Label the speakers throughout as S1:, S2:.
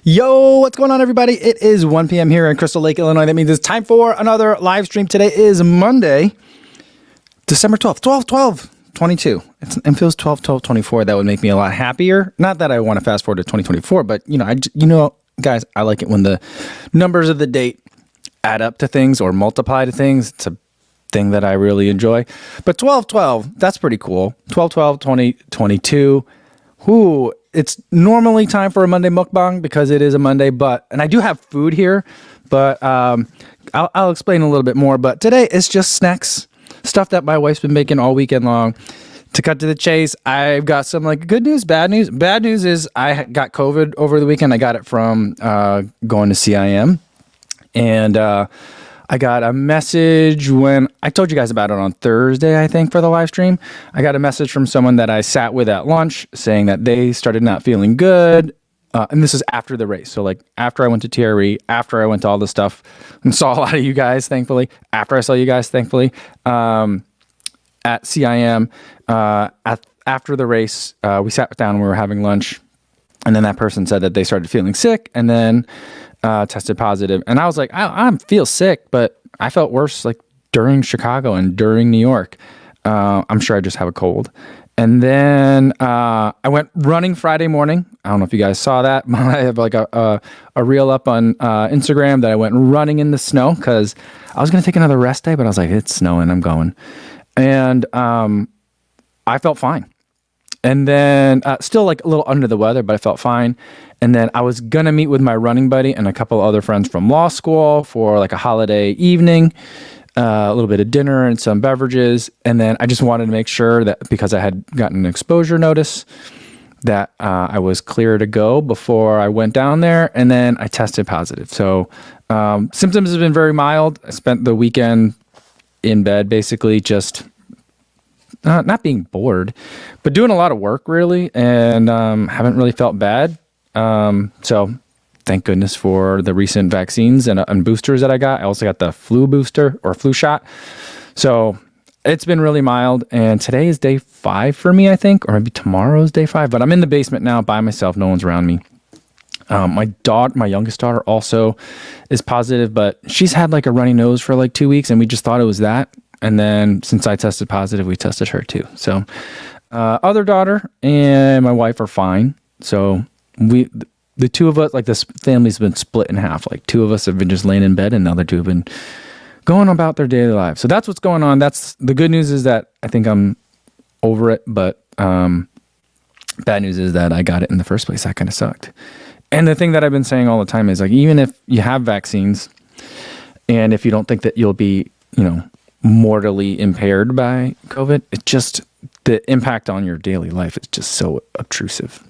S1: Yo, what's going on, everybody? It is 1 p.m. here in Crystal Lake, Illinois. That means it's time for another live stream. Today is Monday, December 12th, 12/12/22. It feels 12/12/24. That would make me a lot happier. Not that I want to fast forward to 2024, but guys, I like it when the numbers of the date add up to things or multiply to things. It's a thing that I really enjoy. But 12/12, that's pretty cool. 12/12/2022. Whoo, it's normally time for a Monday mukbang because it is a Monday, and I do have food here, but I'll explain a little bit more. But today it's just snacks, stuff that my wife's been making all weekend long. To cut to the chase, I've got some good news, bad news. Bad news is I got COVID over the weekend. I got it from going to CIM, and I got a message when I told you guys about it on Thursday, I think, for the live stream. I got a message from someone that I sat with at lunch saying that they started not feeling good. And this is after the race. So after I went to TRE, after I went to all this stuff and saw a lot of you guys, thankfully, after I saw you guys, thankfully, at CIM, after the race, we sat down and we were having lunch. And then that person said that they started feeling sick and then tested positive. And I was like, I feel sick, but I felt worse during Chicago and during New York. I'm sure I just have a cold. And then I went running Friday morning. I don't know if you guys saw that. I have a reel up on Instagram that I went running in the snow because I was going to take another rest day, but I was like, it's snowing, I'm going. And I felt fine. And then still a little under the weather, but I felt fine. And then I was going to meet with my running buddy and a couple other friends from law school for a holiday evening, a little bit of dinner and some beverages. And then I just wanted to make sure that because I had gotten an exposure notice that I was clear to go before I went down there. And then I tested positive. So symptoms have been very mild. I spent the weekend in bed, basically just not being bored, but doing a lot of work really, and haven't really felt bad. So thank goodness for the recent vaccines and boosters that I got. I also got the flu booster or flu shot. So it's been really mild, and today is day 5 for me, I think, or maybe tomorrow's day 5, but I'm in the basement now by myself. No one's around me. My youngest daughter also is positive, but she's had a runny nose for 2 weeks, and we just thought it was that. And then since I tested positive, we tested her too. So other daughter and my wife are fine. So the two of us, this family's been split in half. 2 of us have been just laying in bed and the other 2 have been going about their daily lives. So that's what's going on. That's the good news, is that I think I'm over it. But bad news is that I got it in the first place. That kind of sucked. And the thing that I've been saying all the time is even if you have vaccines and if you don't think that you'll be, mortally impaired by COVID, it's just the impact on your daily life is just so obtrusive.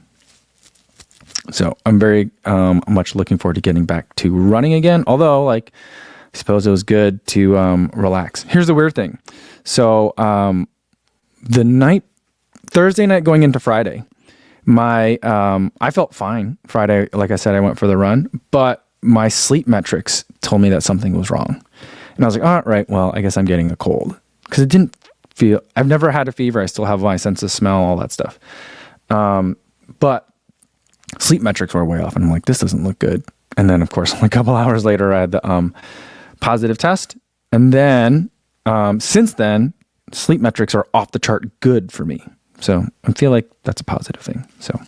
S1: So I'm very much looking forward to getting back to running again. Although, I suppose it was good to relax. Here's the weird thing. So Thursday night going into Friday, I felt fine. Friday, like I said, I went for the run, but my sleep metrics told me that something was wrong. And I was like, all right, well, I guess I'm getting a cold. Because it didn't feel, I've never had a fever. I still have my sense of smell, all that stuff. But sleep metrics were way off. And I'm like, this doesn't look good. And then, of course, a couple hours later, I had the positive test. And then, since then, sleep metrics are off the chart good for me. So I feel like that's a positive thing. So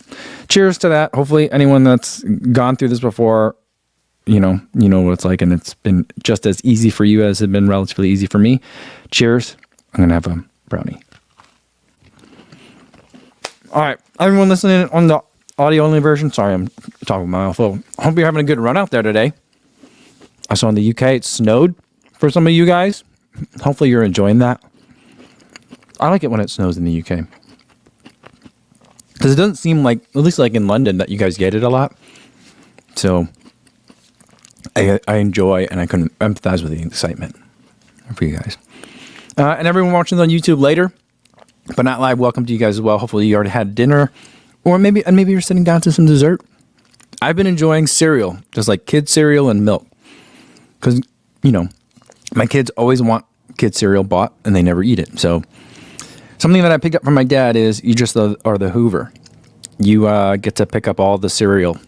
S1: cheers to that. Hopefully anyone that's gone through this before, you know what it's like, and it's been just as easy for you as it's been relatively easy for me. Cheers. I'm going to have a brownie. All right. Everyone listening on the audio only version, sorry, I'm talking with my mouth full. I hope you're having a good run out there today. I saw in the UK it snowed for some of you guys. Hopefully you're enjoying that. I like it when it snows in the UK. Because it doesn't seem at least in London, that you guys get it a lot. So I enjoy, and I can empathize with the excitement for you guys. And everyone watching on YouTube later, but not live, welcome to you guys as well. Hopefully you already had dinner, or maybe you're sitting down to some dessert. I've been enjoying cereal, just kid cereal and milk. Because, my kids always want kid cereal bought, and they never eat it. So something that I picked up from my dad is you just are the Hoover. You get to pick up all the cereal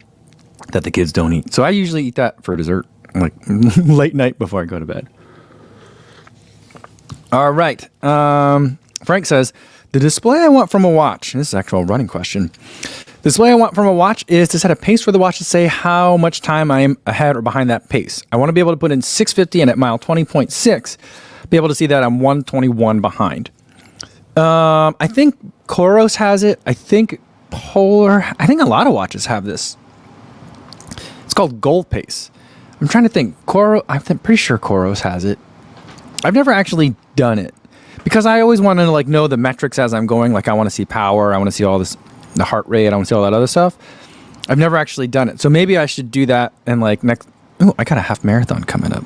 S1: that the kids don't eat. So I usually eat that for dessert, like late night before I go to bed. All right. Frank says, the display I want from a watch, this is an actual running question. The display I want from a watch is to set a pace for the watch to say how much time I am ahead or behind that pace. I want to be able to put in 6:50 and at mile 20.6, be able to see that I'm 1:21 behind. I think Coros has it. I think Polar, I think a lot of watches have this. It's called Goal Pace. I'm trying to think. I'm pretty sure Coros has it. I've never actually done it because I always want to like know the metrics as I'm going. Like I want to see power. I want to see all this, the heart rate. I want to see all that other stuff. I've never actually done it. So maybe I should do that. And like I got a half marathon coming up.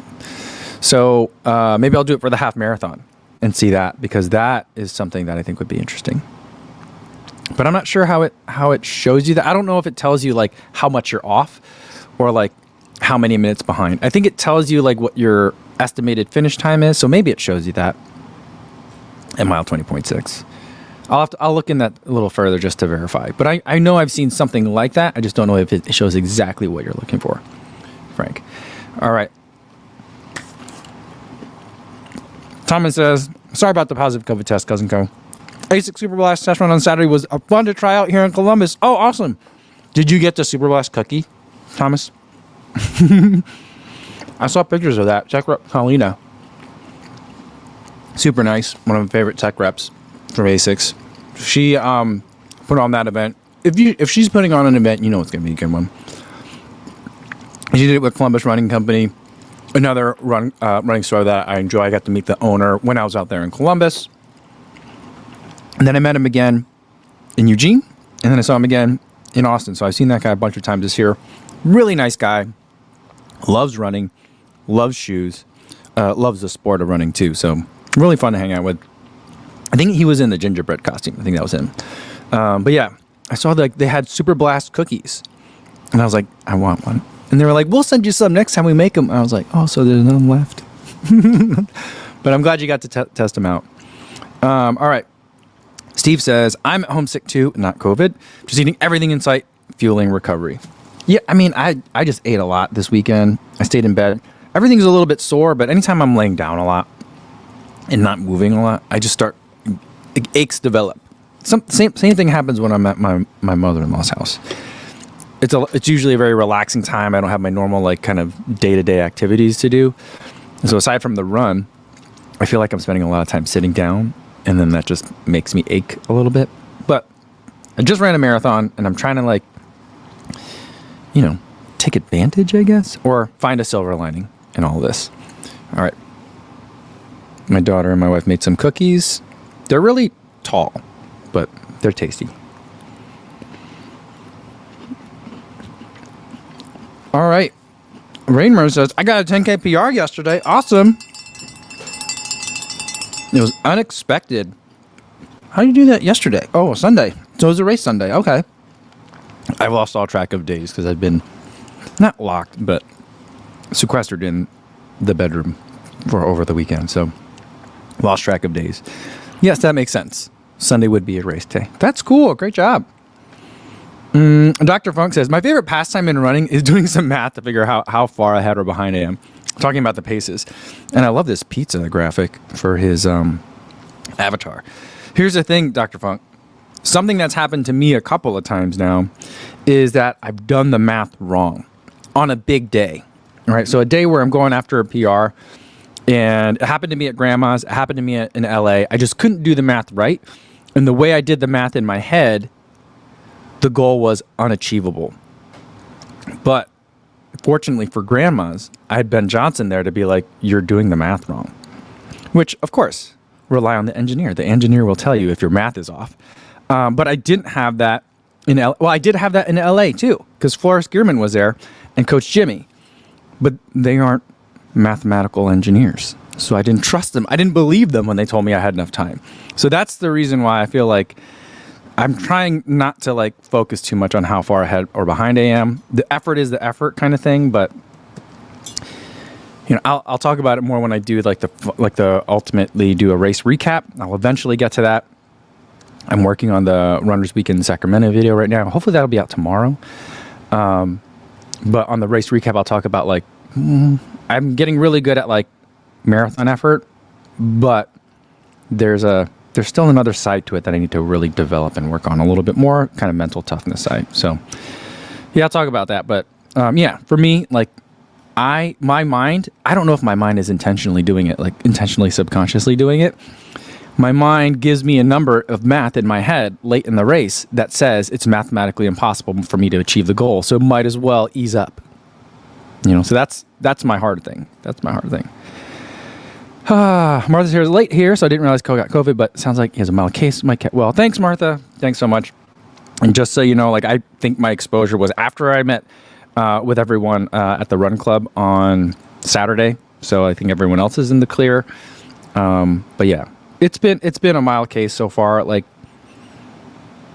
S1: So maybe I'll do it for the half marathon and see that, because that is something that I think would be interesting. But I'm not sure how it shows you that. I don't know if it tells you like how much you're off or like how many minutes behind. I think it tells you like what your estimated finish time is. So maybe it shows you that at mile 20.6. I'll look in that a little further just to verify. But I know I've seen something like that. I just don't know if it shows exactly what you're looking for, Frank. All right. Thomas says, sorry about the positive COVID test, Cousin Co. ASIC Super Blast test run on Saturday was fun to try out here in Columbus. Oh, awesome. Did you get the Super Blast cookie, Thomas? I saw pictures of that. Tech rep Paulina. Super nice. One of my favorite tech reps from ASICS. She put on that event. If she's putting on an event, you know it's going to be a good one. She did it with Columbus Running Company. Another running store that I enjoy. I got to meet the owner when I was out there in Columbus. And then I met him again in Eugene. And then I saw him again in Austin. So I've seen that guy a bunch of times this year. Really nice guy. Loves running. Loves shoes. Loves the sport of running too. So really fun to hang out with. I think he was in the gingerbread costume. I think that was him. But yeah, I saw that they had Super Blast cookies. And I was like, I want one. And they were like, we'll send you some next time we make them. I was like, oh, so there's none left. But I'm glad you got to test them out. All right. Steve says, I'm homesick too, not COVID. Just eating everything in sight, fueling recovery. Yeah, I mean, I just ate a lot this weekend. I stayed in bed. Everything's a little bit sore, but anytime I'm laying down a lot and not moving a lot, I just start, aches develop. Same thing happens when I'm at my mother-in-law's house. It's usually a very relaxing time. I don't have my normal like kind of day-to-day activities to do. And so aside from the run, I feel like I'm spending a lot of time sitting down, and then that just makes me ache a little bit. But I just ran a marathon, and I'm trying to like, take advantage, I guess, or find a silver lining in all this. All right. My daughter and my wife made some cookies. They're really tall, but they're tasty. All right. Rainmer says, I got a 10K PR yesterday. Awesome. It was unexpected. How did you do that yesterday? Oh, Sunday. So it was a race Sunday. Okay. I've lost all track of days because I've been not locked, but sequestered in the bedroom for over the weekend. So lost track of days. Yes, that makes sense. Sunday would be a race day. That's cool. Great job. Dr. Funk says, my favorite pastime in running is doing some math to figure out how far ahead or behind I am. Talking about the paces. And I love this pizza graphic for his avatar. Here's the thing, Dr. Funk. Something that's happened to me a couple of times now is that I've done the math wrong on a big day. All right, so a day where I'm going after a PR, and it happened to me at Grandma's, it happened to me in LA. I just couldn't do the math right. And the way I did the math in my head, the goal was unachievable. But fortunately for Grandma's, I had Ben Johnson there to be like, you're doing the math wrong. Which, of course, rely on the engineer. The engineer will tell you if your math is off. But I didn't have that in LA. Well, I did have that in LA too, because Forrest Gearman was there and Coach Jimmy. But they aren't mathematical engineers. So I didn't trust them. I didn't believe them when they told me I had enough time. So that's the reason why I feel like I'm trying not to like focus too much on how far ahead or behind I am. The effort is the effort kind of thing, but I'll talk about it more when I do like the ultimately do a race recap. I'll eventually get to that. I'm working on the Runners Weekend Sacramento video right now. Hopefully that'll be out tomorrow. But on the race recap, I'll talk about like, I'm getting really good at like marathon effort, but there's still another side to it that I need to really develop and work on a little bit more, kind of mental toughness side. So yeah, I'll talk about that. But yeah, for me, like my mind, I don't know if my mind is intentionally doing it, like intentionally subconsciously doing it. My mind gives me a number of math in my head late in the race that says it's mathematically impossible for me to achieve the goal. So might as well ease up. So that's my hard thing. That's my hard thing. Martha's here late here, so I didn't realize Cole got COVID, but it sounds like he has a mild case. Well, thanks, Martha. Thanks so much. And just so you know, like I think my exposure was after I met with everyone at the run club on Saturday. So I think everyone else is in the clear. But yeah. It's been a mild case so far. Like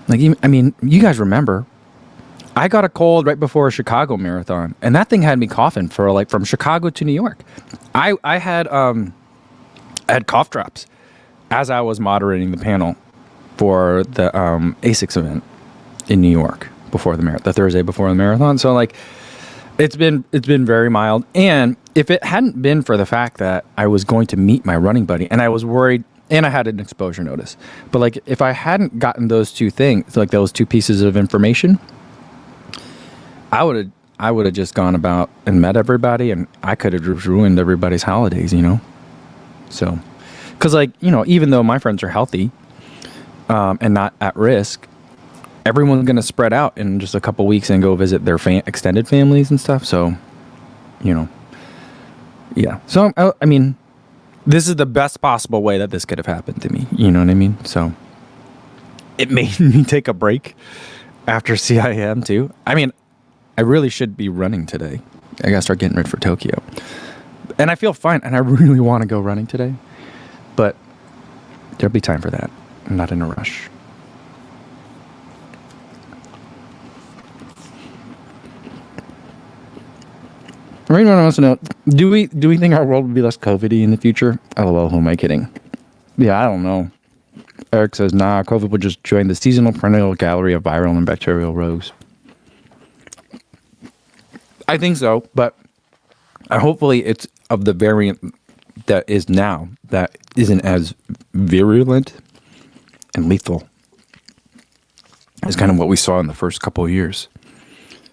S1: I mean, you guys remember, I got a cold right before a Chicago marathon, and that thing had me coughing for like from Chicago to New York. I had cough drops as I was moderating the panel for the ASICS event in New York before the Thursday before the marathon. So like, it's been very mild. And if it hadn't been for the fact that I was going to meet my running buddy, and I was worried. And I had an exposure notice. But like if I hadn't gotten those two things, like those two pieces of information, I would have just gone about and met everybody, and I could have ruined everybody's holidays, So, because like, even though my friends are healthy and not at risk, everyone's going to spread out in just a couple weeks and go visit their extended families and stuff. So, yeah. So, I mean, this is the best possible way that this could have happened to me. You know what I mean? So it made me take a break after CIM too. I mean, I really should be running today. I gotta start getting ready for Tokyo. And I feel fine, and I really want to go running today. But there'll be time for that. I'm not in a rush. Anyone wants to know, do we think our world will be less COVID-y in the future? LOL, who am I kidding? Yeah, I don't know. Eric says, nah, COVID will just join the seasonal perennial gallery of viral and bacterial rogues. I think so, but hopefully it's of the variant that is now, that isn't as virulent and lethal as kind of what we saw in the first couple of years.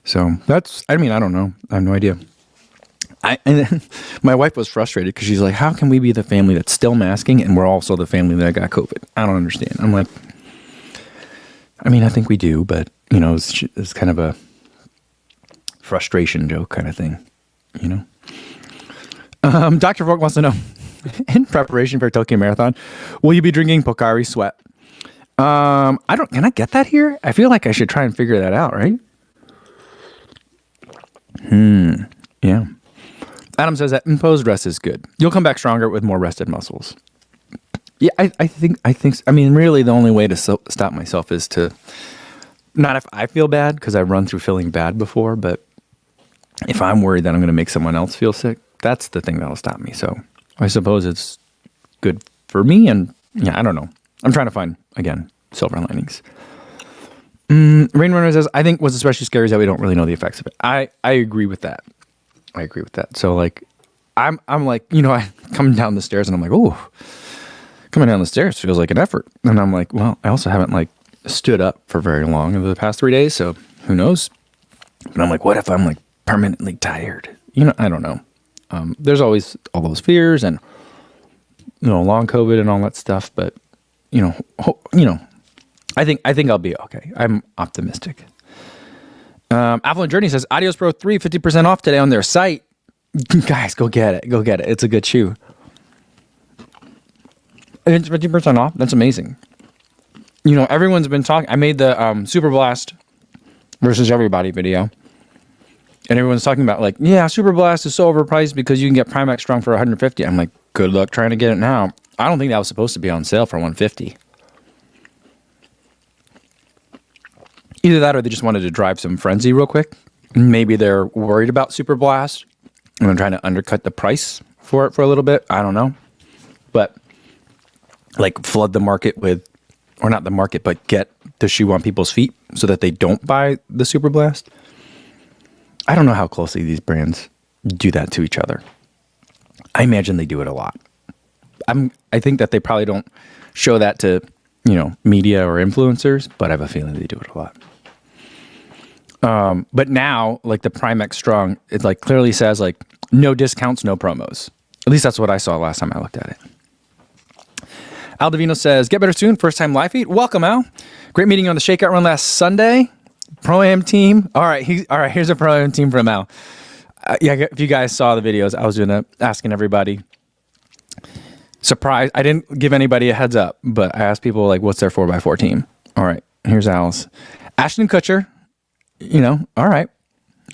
S1: So I don't know. I have no idea. And my wife was frustrated because she's like, how can we be the family that's still masking and we're also the family that got COVID? I don't understand. I'm like, I mean, I think we do, but, it's kind of a frustration joke kind of thing, Dr. Volk wants to know, in preparation for Tokyo Marathon, will you be drinking Pocari Sweat? Can I get that here? I feel like I should try and figure that out, right? Yeah. Adam says that imposed rest is good. You'll come back stronger with more rested muscles. Yeah, I think. I mean, really, the only way to stop myself is to not if I feel bad, because I've run through feeling bad before. But if I'm worried that I'm going to make someone else feel sick, that's the thing that'll stop me. So I suppose it's good for me. And yeah, I don't know. I'm trying to find again silver linings. Rainrunner says, I think what's especially scary is that we don't really know the effects of it. I agree with that. So like, I'm like, I come down the stairs and I'm like, oh, coming down the stairs feels like an effort. And I'm like, well, I also haven't like stood up for very long over the past 3 days. So who knows? But I'm like, what if I'm like permanently tired? I don't know. There's always all those fears and, long COVID and all that stuff. But, I think I'll be okay. I'm optimistic. Affluent Journey says, Adios Pro 3, 50% off today on their site. Guys, go get it. It's a good shoe. And it's 50% off. That's amazing. Everyone's been talking. I made the Super Blast versus everybody video. And everyone's talking about like, yeah, Super Blast is so overpriced because you can get Primax Strong for 150. I'm like, good luck trying to get it now. I don't think that was supposed to be on sale for 150. Either that or they just wanted to drive some frenzy real quick. Maybe they're worried about Super Blast and they're trying to undercut the price for it for a little bit. I don't know. But like flood the market with, or not the market, but get the shoe on people's feet so that they don't buy the Super Blast. I don't know how closely these brands do that to each other. I imagine they do it a lot. I think that they probably don't show that to, media or influencers, but I have a feeling they do it a lot. But now, like the Primex Strong, it like clearly says like no discounts, no promos. At least that's what I saw last time I looked at it. Aldovino says, get better soon. First time live feed. Welcome, Al. Great meeting you on the Shakeout Run last Sunday. Pro-Am team. All right. Here's a Pro-Am team from Al. If you guys saw the videos, I was asking everybody. Surprise. I didn't give anybody a heads up, but I asked people like, what's their 4x4 team? All right. Here's Al's. Ashton Kutcher. All right.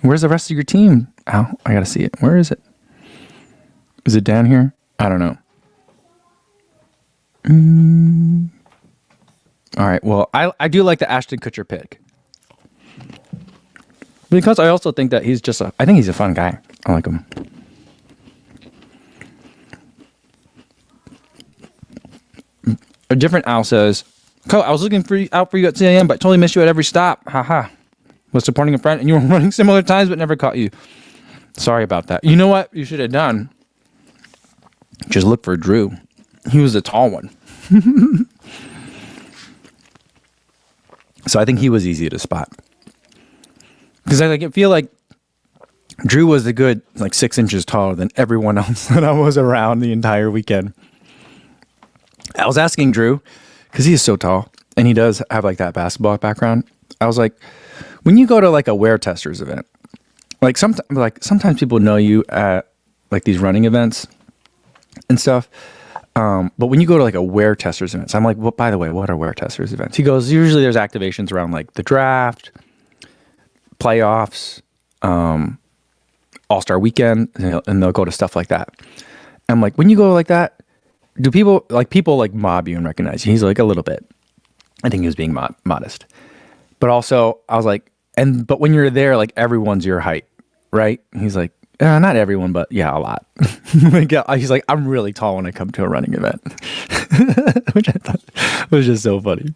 S1: Where's the rest of your team? Al, I got to see it. Where is it? Is it down here? I don't know. All right. Well, I do like the Ashton Kutcher pick. Because I also think that I think he's a fun guy. I like him. A different Al says, I was looking out for you at 6 a.m., but totally missed you at every stop. Haha. Was supporting a friend and you were running similar times, but never caught you. Sorry about that. You know what you should have done? Just look for Drew. He was a tall one. So I think he was easy to spot. Because I feel like Drew was a good 6 inches taller than everyone else that I was around the entire weekend. I was asking Drew, because he is so tall, and he does have that basketball background. I was like, when you go to a wear testers event, sometimes people know you at these running events and stuff. But when you go to a wear testers events, I'm like, well, by the way, what are wear testers events? He goes, usually there's activations around the draft, playoffs, All-Star weekend, and they'll go to stuff like that. I'm like, when you go that, do people mob you and recognize you? He's like, a little bit. I think he was being modest. But also, I was like, but when you're there, everyone's your height, right? He's like, not everyone, but yeah, a lot. He's like, I'm really tall when I come to a running event. Which I thought was just so funny.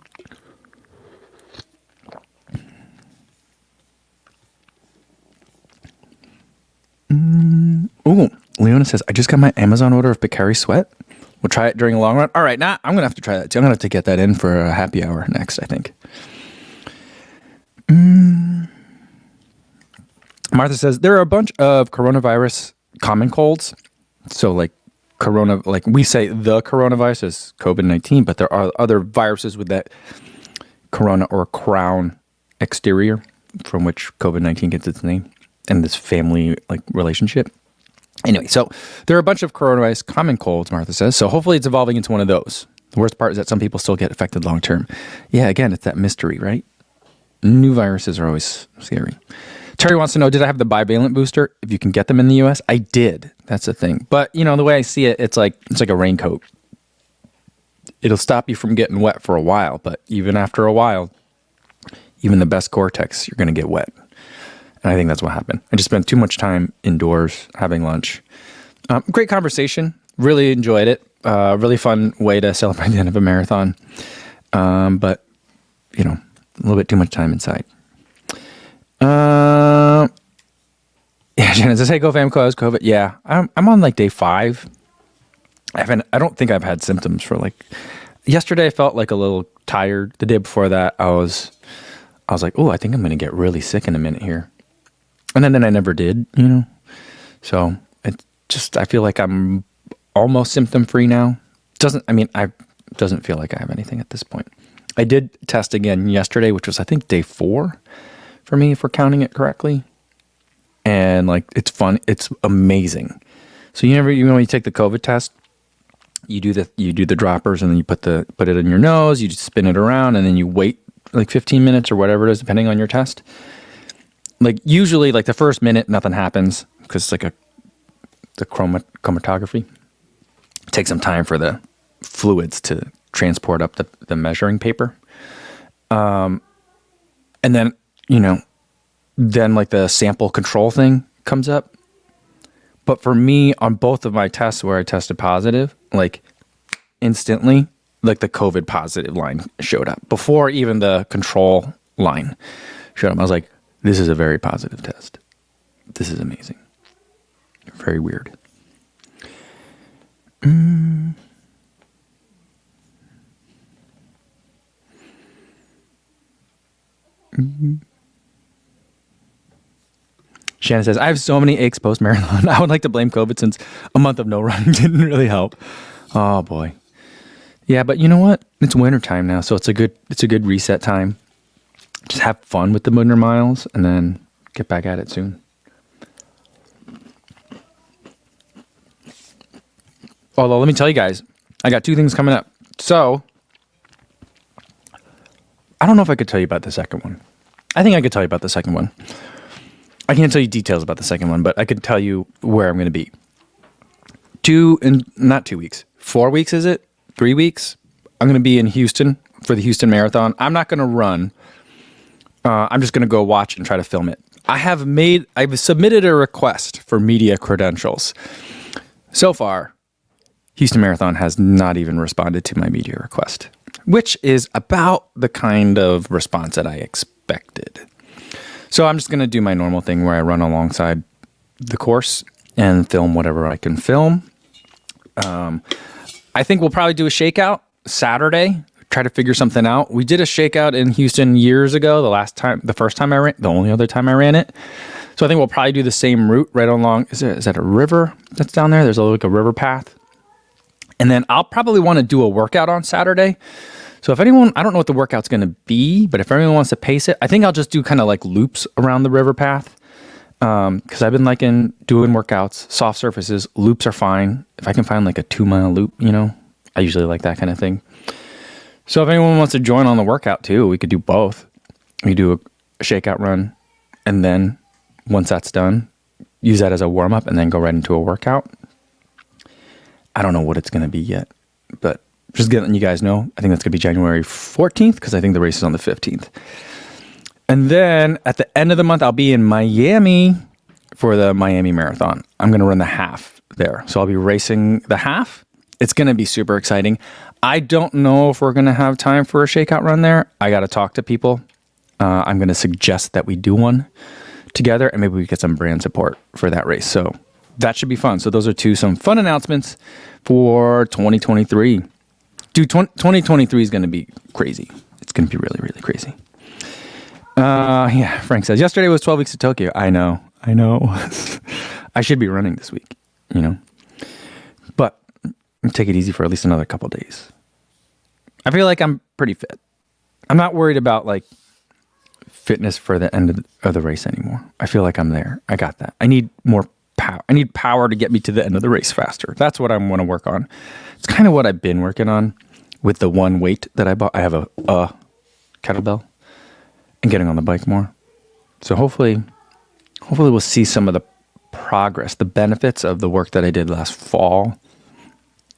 S1: Ooh, Leona says, I just got my Amazon order of Picari Sweat. We'll try it during a long run. All right, I'm going to have to try that too. I'm going to have to get that in for a happy hour next, I think. Martha says, there are a bunch of coronavirus common colds. So we say the coronavirus is COVID-19, but there are other viruses with that corona or crown exterior from which COVID-19 gets its name and this family relationship. Anyway, so there are a bunch of coronavirus common colds, Martha says. So hopefully it's evolving into one of those. The worst part is that some people still get affected long term. Yeah, again, it's that mystery, right? New viruses are always scary. Terry wants to know, did I have the bivalent booster? If you can get them in the U.S., I did. That's the thing. But, the way I see it, it's like a raincoat. It'll stop you from getting wet for a while, but even after a while, even the best Gore-Tex, you're going to get wet. And I think that's what happened. I just spent too much time indoors having lunch. Great conversation. Really enjoyed it. Really fun way to celebrate the end of a marathon. But, a little bit too much time inside. Yeah, Shannon says, hey, GoFam, has COVID. Yeah, I'm on day 5. I don't think I've had symptoms for yesterday. I felt a little tired. The day before that, I was like, oh, I think I'm going to get really sick in a minute here. And then I never did, So I feel like I'm almost symptom free now. Doesn't feel like I have anything at this point. I did test again yesterday, which was, I think, day 4 for me, if we're counting it correctly. And it's fun. It's amazing. So when you take the COVID test, you do the droppers and then you put it in your nose, you just spin it around and then you wait 15 minutes or whatever it is, depending on your test. Usually the first minute, nothing happens because it's the chromatography. It takes some time for the fluids to transport up the measuring paper. And then, the sample control thing comes up. But for me, on both of my tests where I tested positive, instantly, the COVID positive line showed up before even the control line showed up. I was like, this is a very positive test. This is amazing. Very weird. Shannon says, I have so many aches post-marathon. I would like to blame COVID since a month of no running didn't really help. Oh, boy. Yeah, but you know what? It's wintertime now, so it's a good reset time. Just have fun with the winter miles and then get back at it soon. Although, let me tell you guys, I got 2 things coming up. So, I don't know if I could tell you about the second one. I think I could tell you about the second one. I can't tell you details about the second one, but I could tell you where I'm going to be. not 2 weeks. 4 weeks, is it? 3 weeks? I'm going to be in Houston for the Houston Marathon. I'm not going to run. I'm just going to go watch and try to film it. I've submitted a request for media credentials. So far, Houston Marathon has not even responded to my media request, which is about the kind of response that I expected. So I'm just going to do my normal thing where I run alongside the course and film whatever I can film. I think we'll probably do a shakeout Saturday, try to figure something out. We did a shakeout in Houston years ago, the only other time I ran it. So I think we'll probably do the same route right along. Is that a river that's down there? There's like a river path. And then I'll probably want to do a workout on Saturday. So if anyone, I don't know what the workout's going to be, but if anyone wants to pace it, I think I'll just do kind of like loops around the river path. Because I've been liking doing workouts, soft surfaces, loops are fine. If I can find like a 2-mile loop, I usually like that kind of thing. So if anyone wants to join on the workout too, we could do both. We do a shakeout run, and then once that's done, use that as a warm-up and then go right into a workout. I don't know what it's going to be yet, but just letting you guys know, I think that's going to be January 14th because I think the race is on the 15th. And then at the end of the month, I'll be in Miami for the Miami Marathon. I'm going to run the half there. So I'll be racing the half. It's going to be super exciting. I don't know if we're going to have time for a shakeout run there. I got to talk to people. I'm going to suggest that we do one together and maybe we get some brand support for that race. So that should be fun. So those are some fun announcements for 2023. Dude, 2023 is going to be crazy. It's going to be really, really crazy. Yeah, Frank says, yesterday was 12 weeks to Tokyo. I know. I should be running this week, but take it easy for at least another couple days. I feel like I'm pretty fit. I'm not worried about like fitness for the end of the race anymore. I feel like I'm there. I got that. I need more power. I need power to get me to the end of the race faster. That's what I want to work on. It's kind of what I've been working on with the one weight that I bought. I have a kettlebell and getting on the bike more. So hopefully we'll see some of the progress, the benefits of the work that I did last fall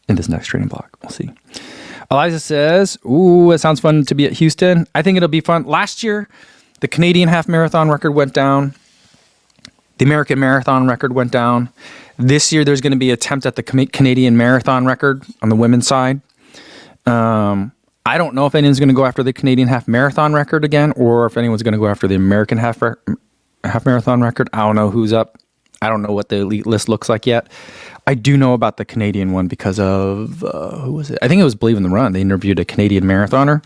S1: in this next training block. We'll see. Eliza says, ooh, it sounds fun to be at Houston. I think it'll be fun. Last year, the Canadian half marathon record went down. The American marathon record went down. This year, there's going to be an attempt at the Canadian marathon record on the women's side. I don't know if anyone's going to go after the Canadian half marathon record again, or if anyone's going to go after the American half marathon record. I don't know who's up. I don't know what the elite list looks like yet. I do know about the Canadian one because of, who was it? I think it was Believe in the Run. They interviewed a Canadian marathoner,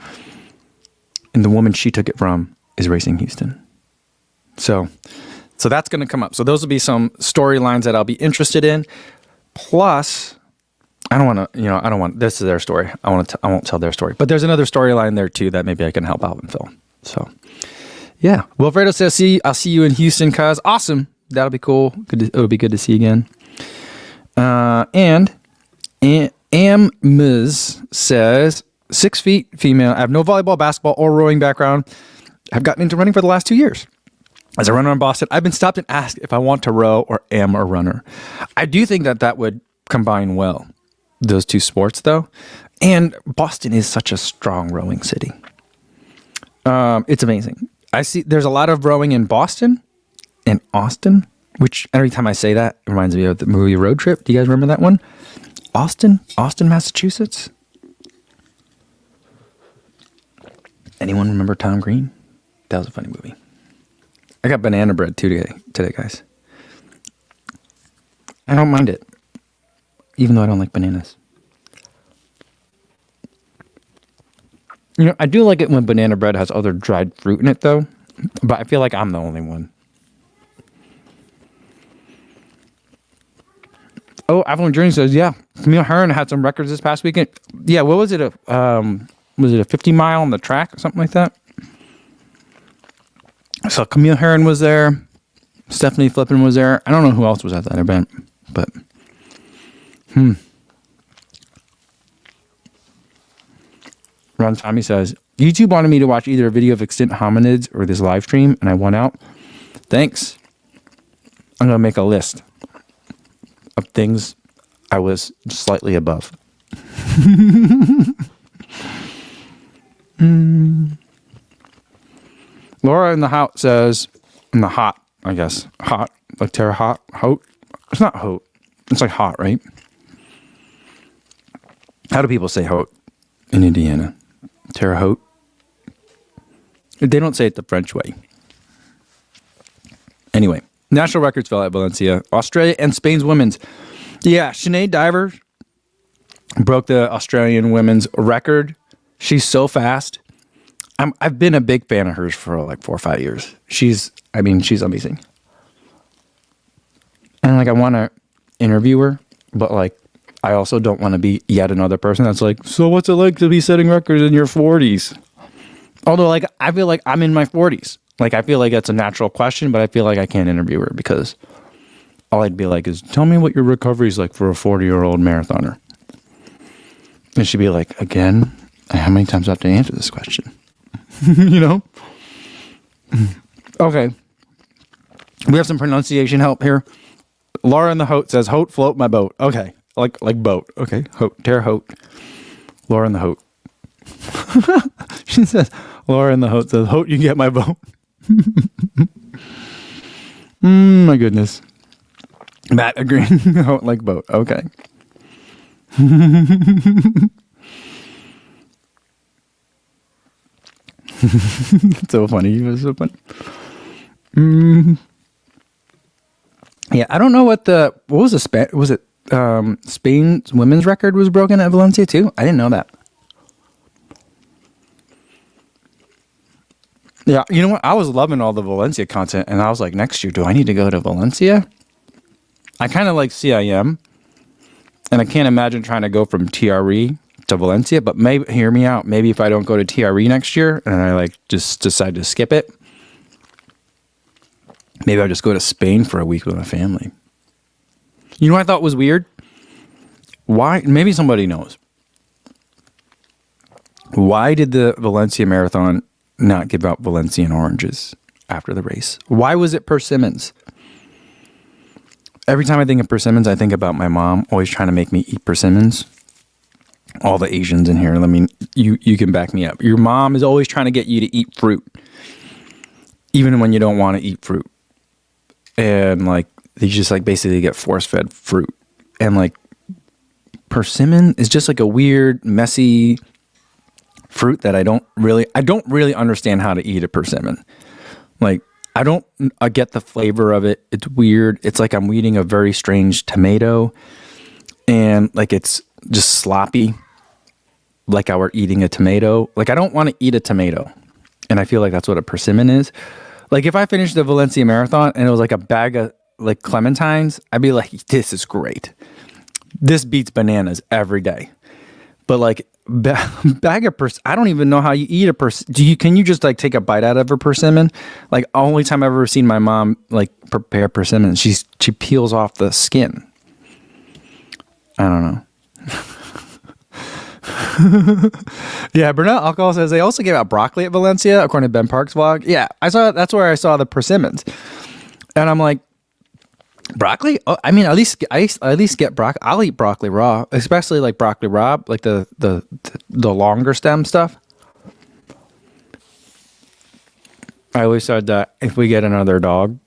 S1: and the woman she took it from is racing Houston. So that's going to come up. So those will be some storylines that I'll be interested in. Plus, this is their story. I won't tell their story. But there's another storyline there too that maybe I can help out and film. So, yeah. Wilfredo says, I'll see you in Houston, cuz. Awesome. That'll be cool. It would be good to see you again. And Amiz says, 6 feet, female. I have no volleyball, basketball, or rowing background. I've gotten into running for the last 2 years. As a runner in Boston, I've been stopped and asked if I want to row or am a runner. I do think that would combine well, those two sports, though. And Boston is such a strong rowing city. It's amazing. I see there's a lot of rowing in Boston and Austin, which every time I say that, it reminds me of the movie Road Trip. Do you guys remember that one? Austin, Massachusetts. Anyone remember Tom Green? That was a funny movie. I got banana bread today, guys. I don't mind it, even though I don't like bananas. You know, I do like it when banana bread has other dried fruit in it, though. But I feel like I'm the only one. Oh, Avalon Journey says, yeah, Camille Hearn had some records this past weekend. Yeah, what was it? Was it a 50 mile on the track or something like that? So Camille Hearn was there. Stephanie Flippin was there. I don't know who else was at that event, but Ron Tommy says, YouTube wanted me to watch either a video of extinct hominids or this live stream, and I won out. Thanks. I'm going to make a list of things I was slightly above. Laura in the hot says, in the hot, I guess. Hot, like Terre Haute. Haute? It's not Haute. It's like hot, right? How do people say Haute in Indiana? Terre Haute? They don't say it the French way. Anyway, national records fell at Valencia. Australia and Spain's women's. Yeah, Sinead Diver broke the Australian women's record. She's so fast. I've been a big fan of hers for like 4 or 5 years. She's amazing. And like, I want to interview her, but like, I also don't want to be yet another person that's like, so what's it like to be setting records in your 40s? Although, like, I feel like I'm in my 40s. Like, I feel like that's a natural question, but I feel like I can't interview her because all I'd be like is, tell me what your recovery is like for a 40-year-old marathoner. And she'd be like, again, how many times do I have to answer this question? You know? Okay. We have some pronunciation help here. Laura in the Haute says, Haute, float my boat. Okay. Like boat. Okay. Haute. Terre Haute. Laura in the Haute. She says, Laura in the Haute says, Haute, you get my boat. My goodness. Matt agreeing. Haute like boat. Okay. So funny. It was so funny. Yeah, I don't know what was it Spain's women's record was broken at Valencia too? I didn't know that. Yeah, you know what? I was loving all the Valencia content, and I was like, next year, do I need to go to Valencia? I kind of like CIM, and I can't imagine trying to go from TRE to Valencia, but maybe, hear me out, maybe if I don't go to TRE next year, and I like just decide to skip it, maybe I'll just go to Spain for a week with my family. You know what I thought was weird? Why? Maybe somebody knows. Why did the Valencia Marathon not give out Valencian oranges after the race? Why was it persimmons? Every time I think of persimmons, I think about my mom always trying to make me eat persimmons. All the Asians in here, I mean, you can back me up. Your mom is always trying to get you to eat fruit, even when you don't want to eat fruit. And like, they just like basically get force-fed fruit. And like, persimmon is just like a weird, messy fruit that I don't really understand how to eat a persimmon. Like, I get the flavor of it. It's weird. It's like I'm eating a very strange tomato, and like it's just sloppy, like I were eating a tomato. Like, I don't want to eat a tomato, and I feel like that's what a persimmon is. Like, if I finished the Valencia Marathon and it was like a bag of like clementines, I'd be like, this is great. This beats bananas every day. But like, bag of I don't even know how you eat a can you just like take a bite out of a persimmon? Like, only time I've ever seen my mom like prepare persimmons, she peels off the skin. I don't know. Yeah, Burnett Alcohol says they also gave out broccoli at Valencia, according to Ben Park's vlog. Yeah, that's where I saw the persimmons. And I'm like, broccoli? Oh, I mean, at least get broccoli. I'll eat broccoli raw, especially like broccoli raw, like the longer stem stuff. I always said that if we get another dog,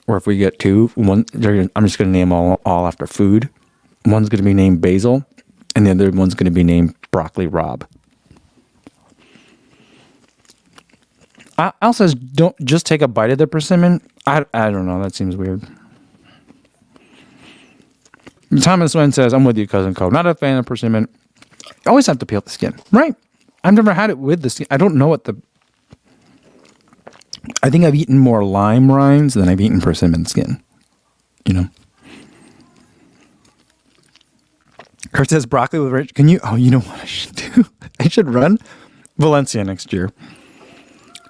S1: or if we get two, I'm just going to name all after food. One's going to be named Basil, and the other one's going to be named Broccoli Rob. Al says, don't just take a bite of the persimmon. I don't know. That seems weird. Thomas Wynn says, I'm with you, Cousin Cole. Not a fan of persimmon. I always have to peel the skin. Right. I've never had it with the skin. I don't know what I think I've eaten more lime rinds than I've eaten persimmon skin. You know? Kurt says broccoli with ranch. You know what I should do? I should run Valencia next year,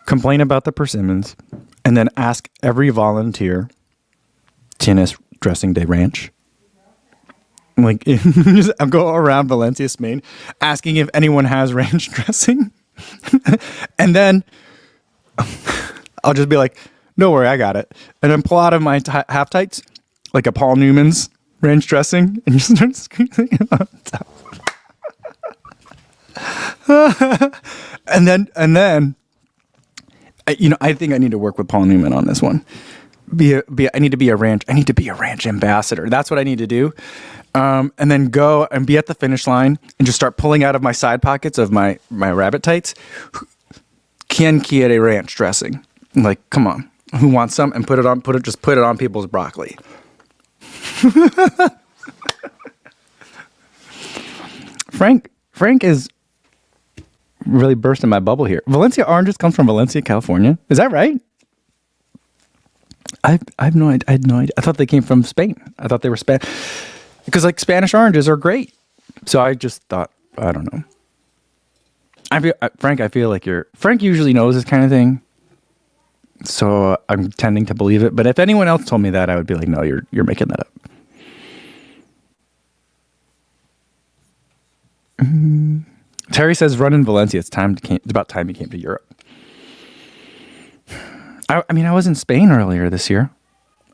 S1: complain about the persimmons, and then ask every volunteer, TNS dressing day ranch. Like, I'll go around Valencia, Spain, asking if anyone has ranch dressing. And then I'll just be like, don't worry, I got it. And then pull out of my half tights, like a Paul Newman's ranch dressing, and just start squeezing it on top. and then, I think I need to work with Paul Newman on this one. I need to be a ranch ambassador. That's what I need to do. And then go and be at the finish line and just start pulling out of my side pockets of my rabbit tights. Quien quiere ranch dressing? Like, come on, who wants some? And put it on people's broccoli. Frank is really bursting my bubble here. Valencia oranges come from Valencia, California. Is that right? I have no idea. I had no idea. I thought they came from Spain. I thought they were Spanish. Because like Spanish oranges are great. So I just thought, I don't know. Frank, I feel like Frank usually knows this kind of thing. So I'm tending to believe it. But if anyone else told me that, I would be like, no, you're making that up. Terry says, run in Valencia. It's about time you came to Europe. I was in Spain earlier this year.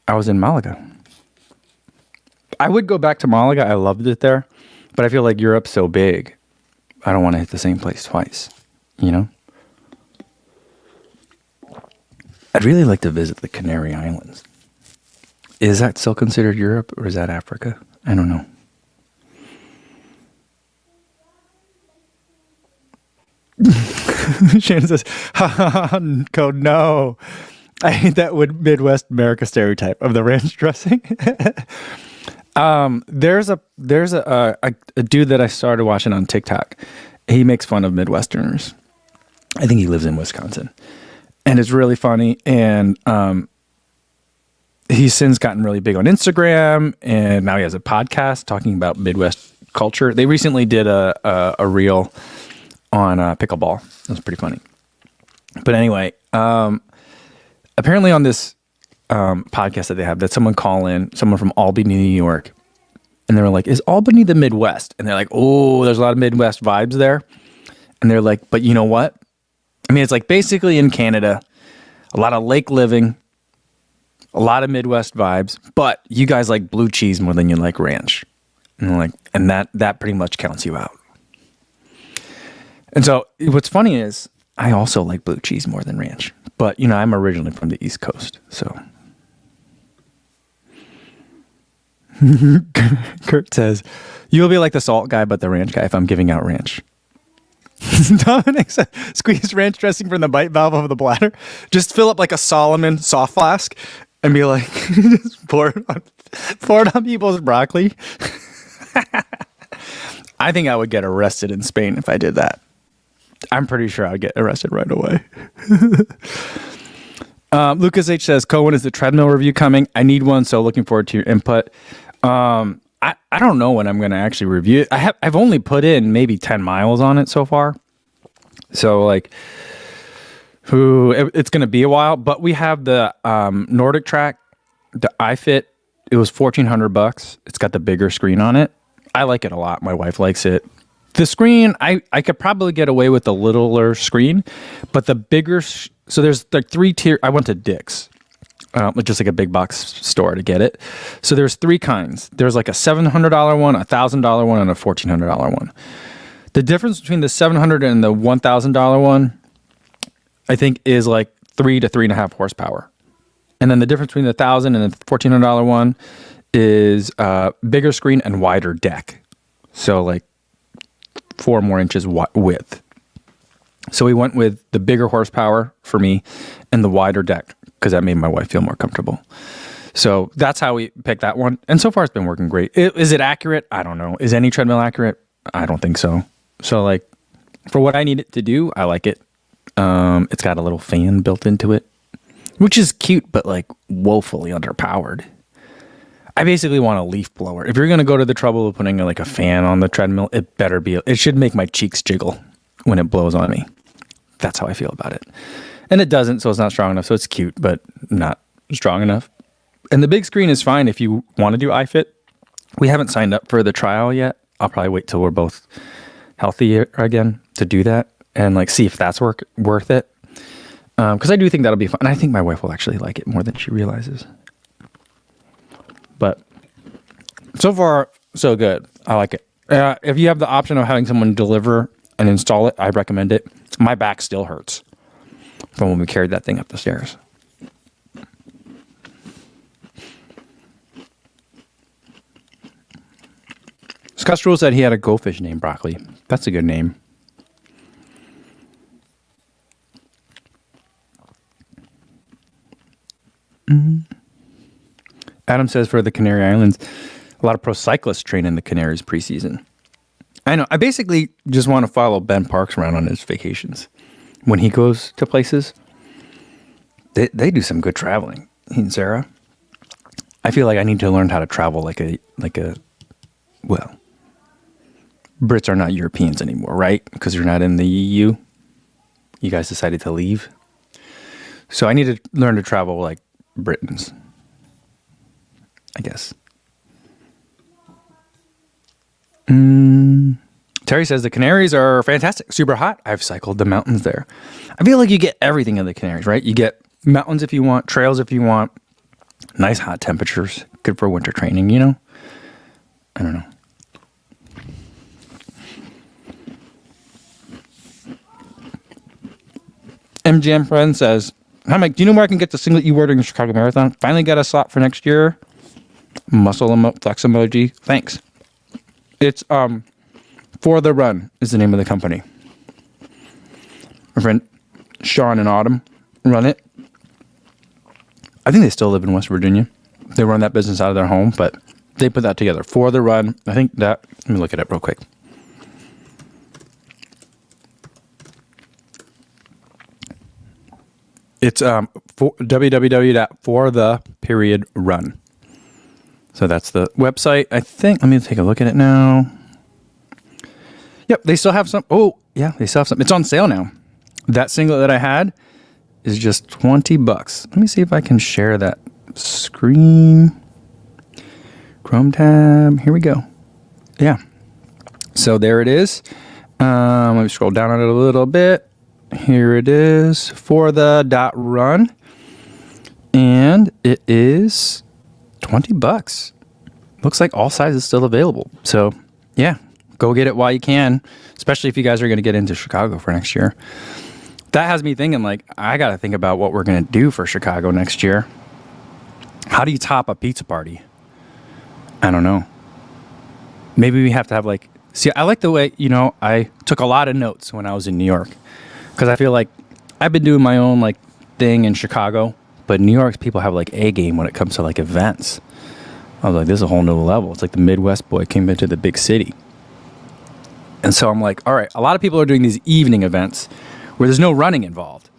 S1: I was in Malaga. I would go back to Malaga. I loved it there. But I feel like Europe's so big. I don't want to hit the same place twice. You know? I'd really like to visit the Canary Islands. Is that still considered Europe or is that Africa? I don't know. Shannon says, code no. I hate that Midwest America stereotype of the ranch dressing. There's a dude that I started watching on TikTok. He makes fun of Midwesterners. I think he lives in Wisconsin. And it's really funny. And he's since gotten really big on Instagram. And now he has a podcast talking about Midwest culture. They recently did a reel on pickleball. It was pretty funny. But anyway, apparently on this podcast that they have, that someone from Albany, New York, and they were like, is Albany the Midwest? And they're like, oh, there's a lot of Midwest vibes there. And they're like, but you know what? I mean, it's like basically in Canada, a lot of lake living, a lot of Midwest vibes, but you guys like blue cheese more than you like ranch. And they're like, and that pretty much counts you out. And so what's funny is I also like blue cheese more than ranch, but I'm originally from the East Coast. So Kurt says, you'll be like the salt guy, but the ranch guy if I'm giving out ranch. Dominic says, squeeze ranch dressing from the bite valve of the bladder. Just fill up like a Solomon soft flask and be like, just pour it on people's broccoli. I think I would get arrested in Spain if I did that. I'm pretty sure I'd get arrested right away. Lucas H says, Cohen, is the treadmill review coming? I need one, so looking forward to your input. I don't know when I'm going to actually review it. I've only put in maybe 10 miles on it so far. So like, it's going to be a while, but we have the Nordic track, the iFit. It was $1,400. It's got the bigger screen on it. I like it a lot. My wife likes it. The screen, I could probably get away with a littler screen, but the bigger, so there's like 3 tier. I went to Dick's, just like a big box store to get it. So there's 3 kinds. There's like a $700 one, a $1,000 one, and a $1,400 one. The difference between the $700 and the $1,000 one, I think, is like 3 to 3.5 horsepower. And then the difference between the $1,000 and the $1,400 one is bigger screen and wider deck. So like 4 more inches width. So we went with the bigger horsepower for me and the wider deck because that made my wife feel more comfortable. So that's how we picked that one. And so far it's been working great. Is it accurate? I don't know. Is any treadmill accurate? I don't think so. So like for what I need it to do, I like it. It's got a little fan built into it, which is cute, but like woefully underpowered. I basically want a leaf blower. If you're going to go to the trouble of putting like a fan on the treadmill, it should make my cheeks jiggle when it blows on me. That's how I feel about it. And it doesn't, so it's not strong enough. So it's cute, but not strong enough. And the big screen is fine if you want to do iFit. We haven't signed up for the trial yet. I'll probably wait till we're both healthy again to do that and like see if that's worth it. Because I do think that'll be fun. And I think my wife will actually like it more than she realizes. But so far, so good. I like it. If you have the option of having someone deliver and install it, I recommend it. My back still hurts from when we carried that thing up the stairs. Scustrel said he had a goldfish named Broccoli. That's a good name. Adam says for the Canary Islands, a lot of pro cyclists train in the Canaries preseason. I know. I basically just want to follow Ben Parks around on his vacations. When he goes to places, they do some good traveling. He and Sarah. I feel like I need to learn how to travel like a well, Brits are not Europeans anymore, right? Because you're not in the EU. You guys decided to leave. So I need to learn to travel like Britons, I guess. Terry says the Canaries are fantastic, super hot. I've cycled the mountains there. I feel like you get everything in the Canaries, right? You get mountains if you want, trails if you want, nice hot temperatures, good for winter training, you know? I don't know. MGM friend says, hi Mike, do you know where I can get the singlet you wore during the Chicago Marathon? Finally got a slot for next year. Muscle flex emoji. Thanks. It's For the Run is the name of the company. My friend Sean and Autumn run it. I think they still live in West Virginia. They run that business out of their home, but they put that together. For the Run. I think that, let me look it up real quick. It's www.forthe.run. So that's the website. I think, let me take a look at it now. Yep, they still have some. Oh, yeah, they still have some. It's on sale now. That singlet that I had is just $20. Let me see if I can share that screen. Chrome tab. Here we go. Yeah. So there it is. Let me scroll down on it a little bit. Here it is for the .run. And it is $20. Looks like all sizes still available. So, yeah, go get it while you can, especially if you guys are going to get into Chicago for next year. That has me thinking, like, I got to think about what we're going to do for Chicago next year. How do you top a pizza party? I don't know. Maybe we have to have, like, see, I like the way, you know, I took a lot of notes when I was in New York because I feel like I've been doing my own, like, thing in Chicago, but New York's people have, like, A game when it comes to, like, events. I was like, this is a whole new level. It's like the Midwest boy came into the big city. And so I'm like, all right, a lot of people are doing these evening events where there's no running involved.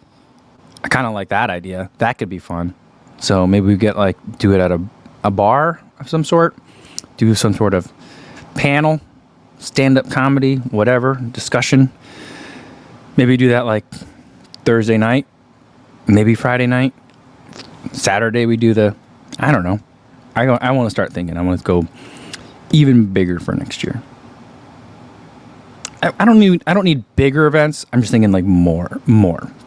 S1: I kind of like that idea. That could be fun. So maybe we get, like, do it at a bar of some sort, do some sort of panel, stand-up comedy, whatever, discussion. Maybe do that, like, Thursday night, maybe Friday night. Saturday we do I don't know. I want to start thinking. I want to go even bigger for next year. I don't need bigger events. I'm just thinking like more.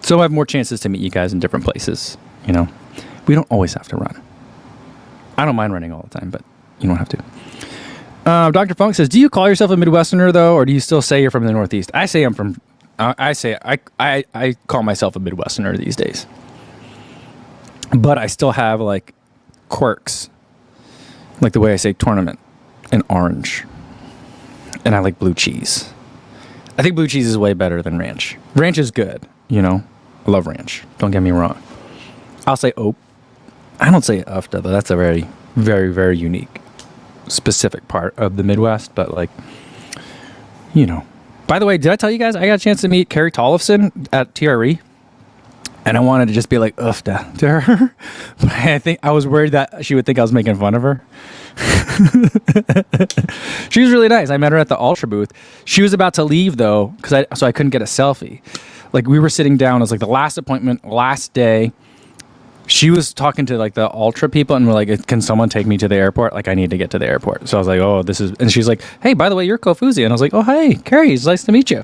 S1: So I have more chances to meet you guys in different places. You know, we don't always have to run. I don't mind running all the time, but you don't have to. Dr. Funk says, do you call yourself a Midwesterner though, or do you still say you're from the Northeast? I say I'm from. I call myself a Midwesterner these days, but I still have like quirks, like the way I say tournament and orange, and I like blue cheese. I think blue cheese is way better than ranch. Ranch is good, you know. I love ranch. Don't get me wrong. I'll say oat. I don't say ufta, though. That's a very, very, very unique, specific part of the Midwest. But like, you know. By the way, did I tell you guys I got a chance to meet Carrie Tollefson at TRE? And I wanted to just be like ufta to her. But I think I was worried that she would think I was making fun of her. She was really nice. I met her at the Ultra booth. She was about to leave though, so I couldn't get a selfie. Like we were sitting down. It was like the last appointment, last day. She was talking to like the Ultra people and we're like, can someone take me to the airport? Like I need to get to the airport. So I was like, oh, this is, and she's like, hey, by the way, you're Kofuzi. And I was like, oh, hey, Carrie, it's nice to meet you.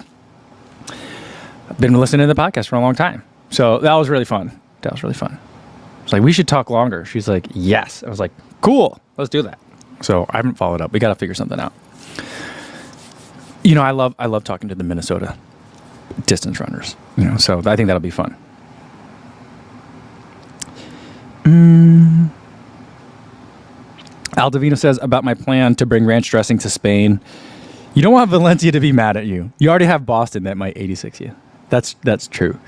S1: I've been listening to the podcast for a long time. So that was really fun. It's like, we should talk longer. She's like, yes. I was like, cool, let's do that. So I haven't followed up. We got to figure something out. You know, I love talking to the Minnesota distance runners, you know, so I think that'll be fun. Aldovino says about my plan to bring ranch dressing to Spain. You don't want Valencia to be mad at you. You already have Boston that might 86 you. That's true.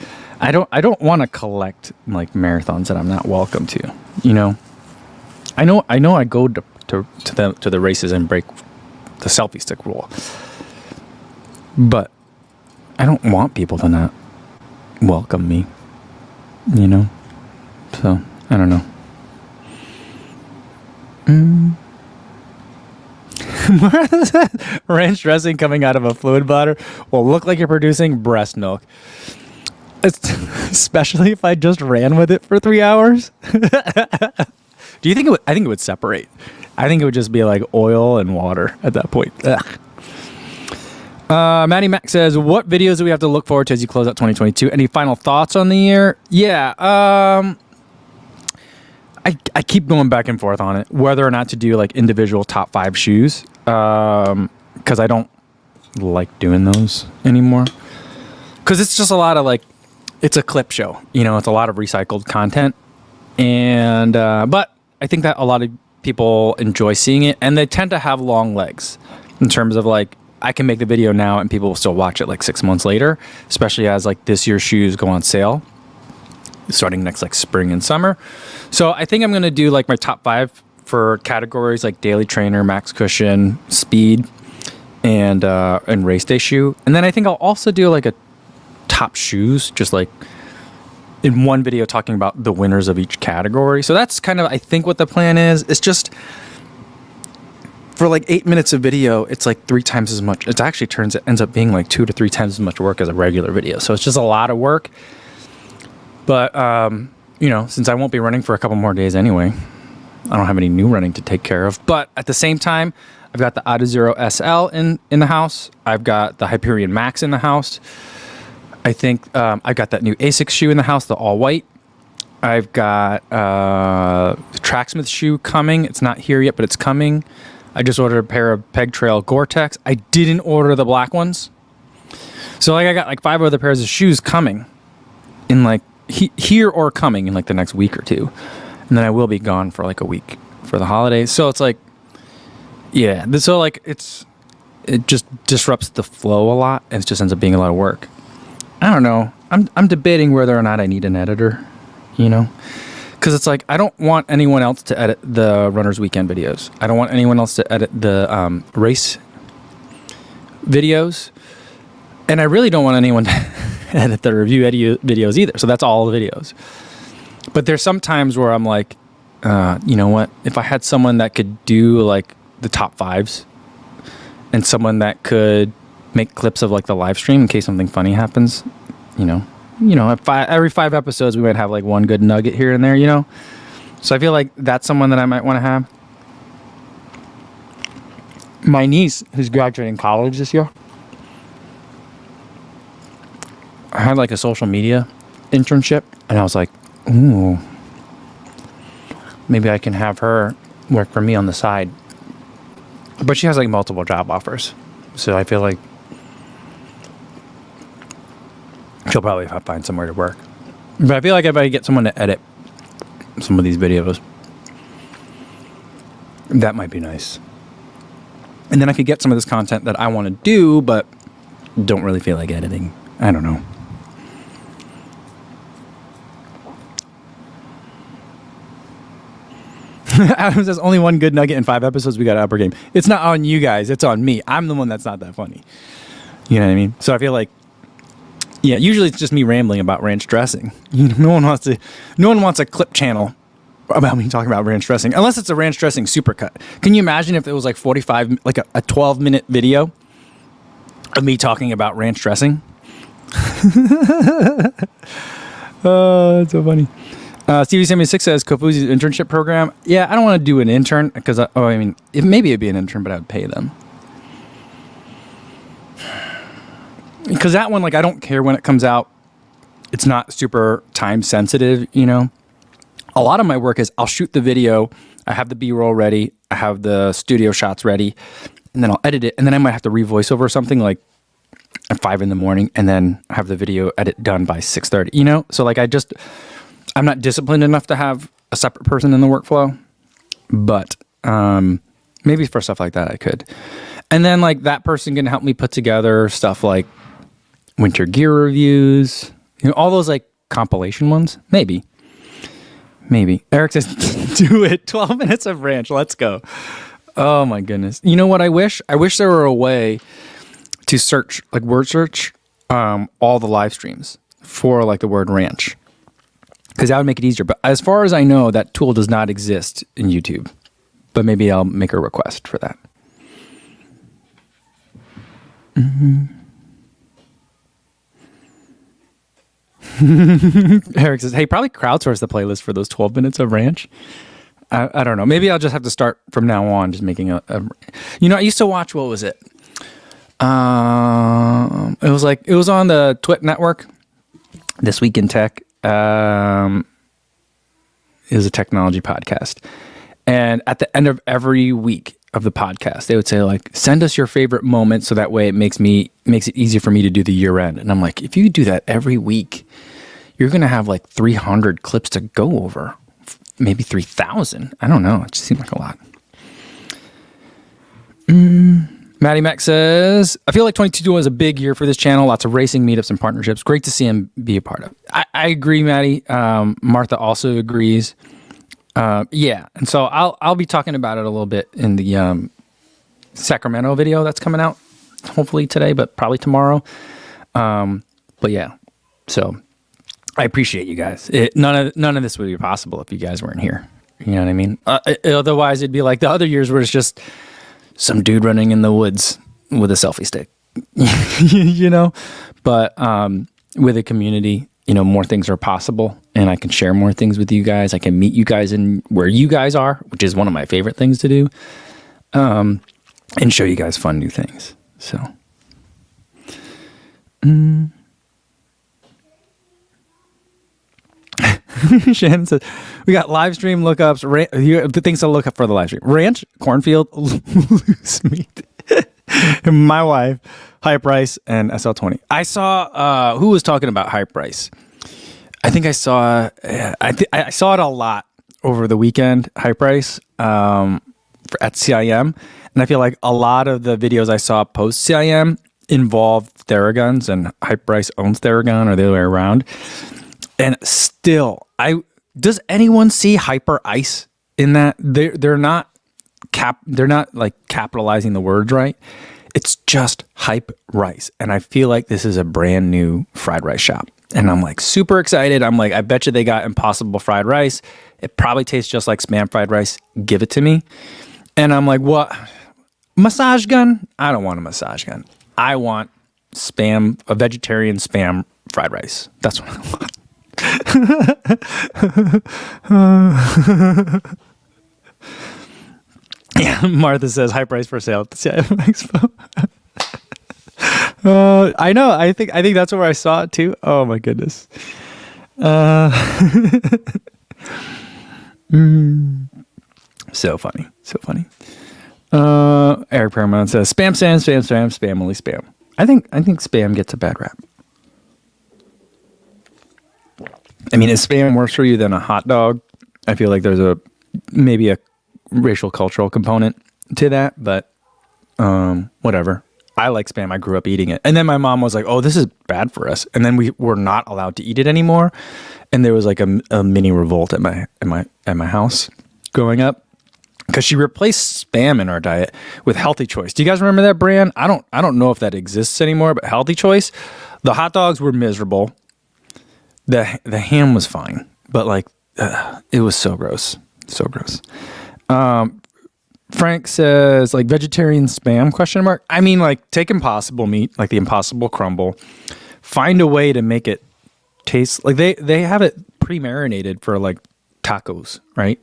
S1: I don't want to collect like marathons that I'm not welcome to. You know, I know. I go to the races and break the selfie stick rule, but I don't want people to not welcome me. You know, so I don't know. Ranch dressing coming out of a fluid bladder will look like you're producing breast milk. Especially if I just ran with it for 3 hours. Do you think it would? I think it would separate. I think it would just be like oil and water at that point. Maddie Mac says, what videos do we have to look forward to as you close out 2022? Any final thoughts on the year? Yeah. I keep going back and forth on it, whether or not to do like individual top 5 shoes, because I don't like doing those anymore. Because it's just a lot of like, it's a clip show, you know, it's a lot of recycled content, and but I think that a lot of people enjoy seeing it, and they tend to have long legs in terms of like, I can make the video now and people will still watch it like 6 months later, especially as like this year's shoes go on sale starting next like spring and summer. So I think I'm going to do like my top 5 for categories like daily trainer, max cushion, speed, and race day shoe. And then I think I'll also do like a top shoes, just like in one video talking about the winners of each category. So that's kind of, I think, what the plan is. It's just for like 8 minutes of video, it's like 3 times as much. It actually ends up being like 2 to 3 times as much work as a regular video. So it's just a lot of work. But, you know, since I won't be running for a couple more days anyway, I don't have any new running to take care of. But at the same time, I've got the Adazero SL in the house. I've got the Hyperion Max in the house. I think I've got that new ASICS shoe in the house, the all white. I've got the Tracksmith shoe coming. It's not here yet, but it's coming. I just ordered a pair of Peg Trail Gore-Tex. I didn't order the black ones. So like I got like 5 other pairs of shoes coming in like here or coming in like the next week or 2. And then I will be gone for like a week for the holidays. So it's like, yeah. So like it just disrupts the flow a lot, and it just ends up being a lot of work. I don't know. I'm debating whether or not I need an editor, you know? Because it's like, I don't want anyone else to edit the Runner's Weekend videos. I don't want anyone else to edit the race videos. And I really don't want anyone to edit the review videos either. So that's all the videos. But there's some times where I'm like, you know what? If I had someone that could do like the top 5s and someone that could make clips of like the live stream in case something funny happens, you know, every 5 episodes we might have like one good nugget here and there, you know. So I feel like that's someone that I might want to have. My niece, who's graduating college this year, I had like a social media internship, and I was like, ooh, maybe I can have her work for me on the side. But she has like multiple job offers, so I feel like she'll probably find somewhere to work. But I feel like if I get someone to edit some of these videos, that might be nice. And then I could get some of this content that I want to do, but don't really feel like editing. I don't know. Adam says only one good nugget in 5 episodes. We got upper game. It's not on you guys. It's on me. I'm the one that's not that funny. You know what I mean? So I feel like, yeah, usually it's just me rambling about ranch dressing. No one wants a clip channel about me talking about ranch dressing, unless it's a ranch dressing supercut. Can you imagine if it was like 45, like a 12-minute video of me talking about ranch dressing? Oh, that's so funny. Stevie76 says Kofuzi's internship program. Yeah, I don't want to do an intern because maybe it'd be an intern, but I would pay them. Because that one, like, I don't care when it comes out. It's not super time sensitive, you know. A lot of my work is I'll shoot the video, I have the B-roll ready, I have the studio shots ready, and then I'll edit it, and then I might have to re-voice over something like at 5 in the morning, and then I have the video edit done by 6:30, you know? So, like, I'm not disciplined enough to have a separate person in the workflow, but maybe for stuff like that I could. And then, like, that person can help me put together stuff like winter gear reviews, you know, all those, like, compilation ones. Maybe. Eric says, do it. 12 minutes of ranch. Let's go. Oh, my goodness. You know what I wish? I wish there were a way to search, like, word search all the live streams for, like, the word ranch. Because that would make it easier. But as far as I know, that tool does not exist in YouTube. But maybe I'll make a request for that. Mm-hmm. Eric says, hey, probably crowdsource the playlist for those 12 minutes of ranch. I don't know. Maybe I'll just have to start from now on just making I used to watch, what was it? It was on the Twit network, This Week in Tech. It was a technology podcast. And at the end of every week of the podcast, they would say, like, send us your favorite moment so that way it makes it easier for me to do the year end. And I'm like, if you do that every week, you're going to have like 300 clips to go over. Maybe 3,000. I don't know. It just seemed like a lot. Maddie Mac says, I feel like 2022 was a big year for this channel. Lots of racing, meetups, and partnerships. Great to see him be a part of. I agree, Maddie. Martha also agrees. Yeah. And so I'll be talking about it a little bit in the Sacramento video that's coming out hopefully today, but probably tomorrow. But yeah, so I appreciate you guys. None of this would be possible if you guys weren't here. You know what I mean? Otherwise, it'd be like the other years where it's just some dude running in the woods with a selfie stick, you know? But with a community, you know, more things are possible, and I can share more things with you guys. I can meet you guys in where you guys are, which is one of my favorite things to do, and show you guys fun new things. So, Shannon says, we got live stream lookups, the things to look up for the live stream. Ranch, cornfield, loose meat. My wife, Hype Rice, and SL20. I saw, who was talking about Hype Rice? I think I saw it a lot over the weekend, Hype Rice, at CIM. And I feel like a lot of the videos I saw post CIM involved Theraguns, and Hype Rice owns Theragun, or the other way around. And still, does anyone see Hyper Ice in that? They're not like capitalizing the words right. It's just Hype Rice. And I feel like this is a brand new fried rice shop. And I'm like super excited. I'm like, I bet you they got Impossible fried rice. It probably tastes just like Spam fried rice. Give it to me. And I'm like, what? Massage gun? I don't want a massage gun. I want a vegetarian Spam fried rice. That's what I want. Yeah, Martha says high price for sale at the CIM Expo. I know. I think that's where I saw it too. Oh my goodness. So funny. Eric Paramount says spam, only spam. I think spam gets a bad rap. I mean, if spam worse for you than a hot dog, I feel like there's maybe a racial cultural component to that, but whatever. I like spam. I grew up eating it. And then my mom was like, oh, this is bad for us. And then we were not allowed to eat it anymore. And there was like a mini revolt at my house growing up. because she replaced Spam in our diet with Healthy Choice. Do you guys remember that brand? I don't know if that exists anymore, but Healthy Choice, the hot dogs were miserable. The ham was fine, but like it was so gross. So gross. Frank says, like, vegetarian Spam, question mark. I mean, like, take Impossible meat, like the Impossible Crumble. Find a way to make it taste like they have it pre-marinated for like tacos, right?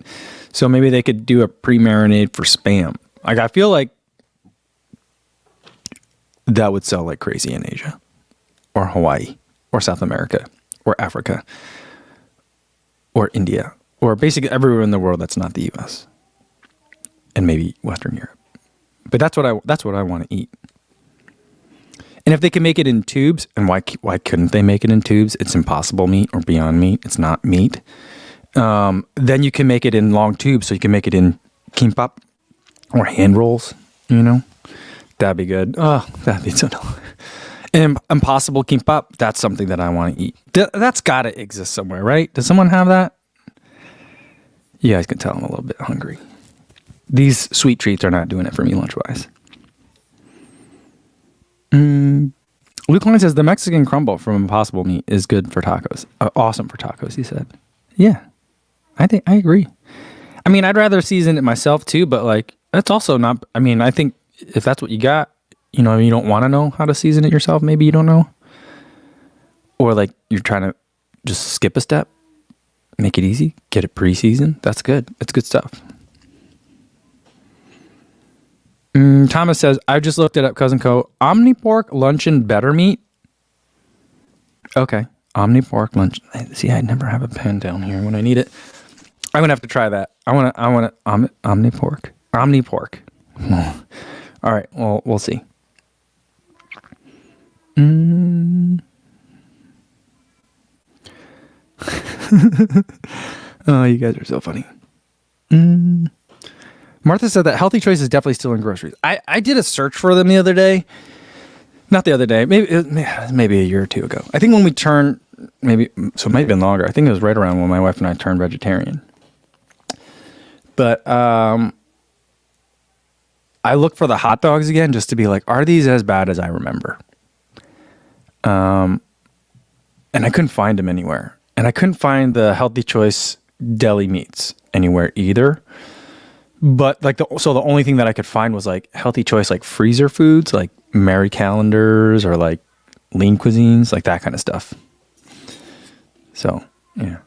S1: So maybe they could do a pre-marinade for Spam. Like, I feel like that would sell like crazy in Asia or Hawaii or South America or Africa or India or basically everywhere in the world that's not the US and maybe Western Europe. But that's what I want to eat. And if they can make it in tubes, and why couldn't they make it in tubes? It's Impossible Meat or Beyond Meat. It's not meat. Then you can make it in long tubes, so you can make it in kimbap or hand rolls, you know? That'd be good. Oh, that'd be so delicious. And Impossible Kimbap, that's something that I want to eat. That's got to exist somewhere, right? Does someone have that? You guys can tell I'm a little bit hungry. These sweet treats are not doing it for me lunch-wise. Luke Line says, the Mexican crumble from Impossible Meat is good for tacos. Awesome for tacos, he said. Yeah, I agree. I mean, I'd rather season it myself too, but like, that's also not, I mean, I think if that's what you got, you know, you don't want to know how to season it yourself. Maybe you don't know. Or like you're trying to just skip a step, make it easy, get it pre-seasoned. That's good. It's good stuff. Thomas says, I just looked it up, Cousin Co. Omnipork Luncheon Better Meat. Okay. Omnipork Luncheon. See, I never have a pen down here when I need it. I'm going to have to try that. I want Omnipork. Omnipork. All right. Well, we'll see. Oh, you guys are so funny. Martha said that Healthy Choice is definitely still in groceries. I did a search for them the other day. Not the other day. Maybe a year or two ago. I think when we turned, maybe, so it might have been longer. I think it was right around when my wife and I turned vegetarian. But I looked for the hot dogs again just to be like, are these as bad as I remember? And I couldn't find them anywhere. And I couldn't find the Healthy Choice deli meats anywhere either. But like the only thing that I could find was like Healthy Choice, like freezer foods, like Mary Calendars or like Lean Cuisines, like that kind of stuff. So, yeah.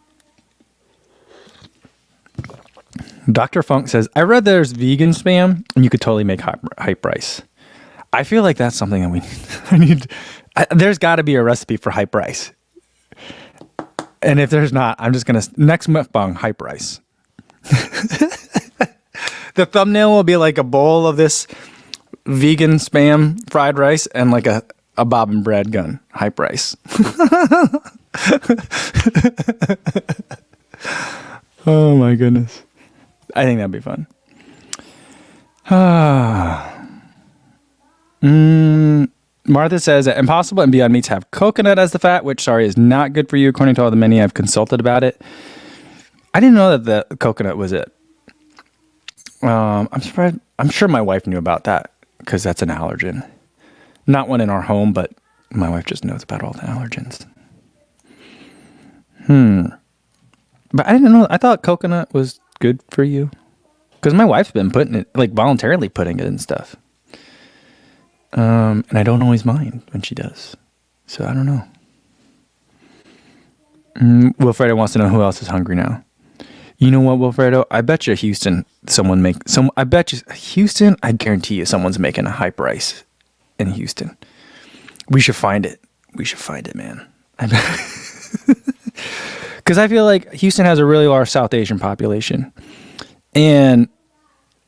S1: Dr. Funk says, I read there's vegan Spam and you could totally make hype rice. I feel like that's something that there's got to be a recipe for hype rice. And if there's not, I'm just going to, next mukbang, hype rice. The thumbnail will be like a bowl of this vegan Spam fried rice and like a bob and bread gun, hype rice. Oh my goodness. I think that'd be fun. Martha says that Impossible and Beyond Meats have coconut as the fat, which, sorry, is not good for you according to all the many I've consulted about it. I didn't know that the coconut was it. I'm surprised. I'm sure my wife knew about that because that's an allergen. Not one in our home, but my wife just knows about all the allergens. But I didn't know. I thought coconut was good for you because my wife's been putting it, like voluntarily putting it in stuff. And I don't always mind when she does. So I don't know. Wilfredo wants to know who else is hungry now. You know what, Wilfredo? I bet you Houston, I bet you Houston, I guarantee you someone's making a hype rice in Houston. We should find it. We should find it, man. Because I feel like Houston has a really large South Asian population. And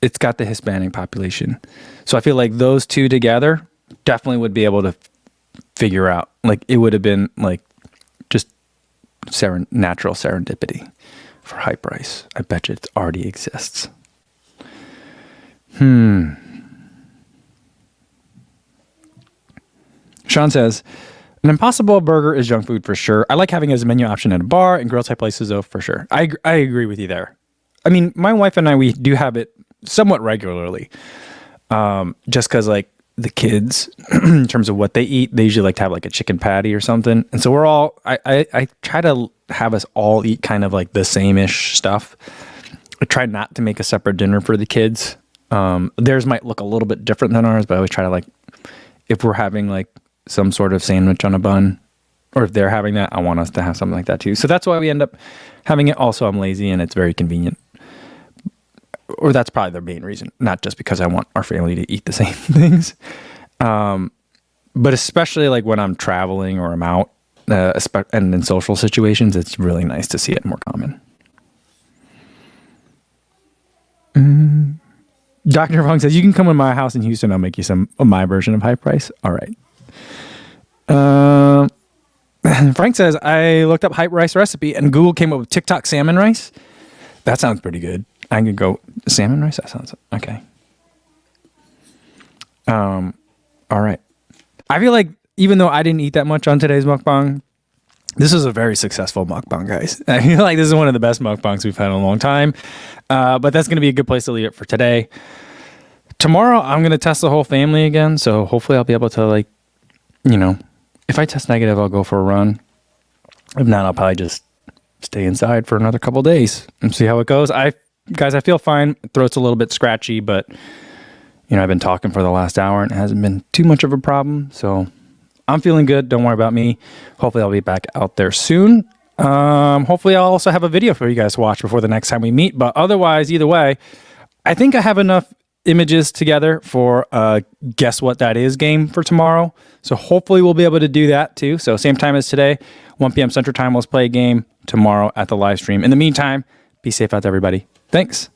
S1: it's got the Hispanic population. So I feel like those two together definitely would be able to figure out. Like, it would have been like just natural serendipity for hype rice. I bet you it already exists. Sean says, an Impossible Burger is junk food for sure. I like having it as a menu option at a bar and grill type places though, for sure. I agree with you there. I mean, my wife and I, we do have it somewhat regularly. Just because like the kids, in terms of what they eat, they usually like to have like a chicken patty or something. And so we're all, I try to have us all eat kind of like the same-ish stuff. I try not to make a separate dinner for the kids. Theirs might look a little bit different than ours, but I always try to like, if we're having like some sort of sandwich on a bun, or if they're having that, I want us to have something like that too. So that's why we end up having it. Also, I'm lazy and it's very convenient. Or that's probably the main reason, not just because I want our family to eat the same things. But especially like when I'm traveling or I'm out, and in social situations, it's really nice to see it more common. Dr. Fong says, you can come to my house in Houston. I'll make you some of my version of high price. All right. Frank says, I looked up hype rice recipe and Google came up with TikTok salmon rice. That sounds pretty good. I could go salmon rice. That sounds okay. All right. I feel like even though I didn't eat that much on today's mukbang, this is a very successful mukbang, guys. I feel like this is one of the best mukbangs we've had in a long time. But that's going to be a good place to leave it for today. Tomorrow, I'm going to test the whole family again. So hopefully I'll be able to like, if I test negative, I'll go for a run. If not, I'll probably just stay inside for another couple days and see how it goes. Guys, I feel fine. Throat's a little bit scratchy, but I've been talking for the last hour and it hasn't been too much of a problem. So I'm feeling good. Don't worry about me. Hopefully I'll be back out there soon. Hopefully I'll also have a video for you guys to watch before the next time we meet. But otherwise, either way, I think I have enough images together for a guess what that is game for tomorrow. So hopefully we'll be able to do that too. So same time as today, 1 p.m. Central Time, let's play a game tomorrow at the live stream. In the meantime, be safe out there, everybody. Thanks.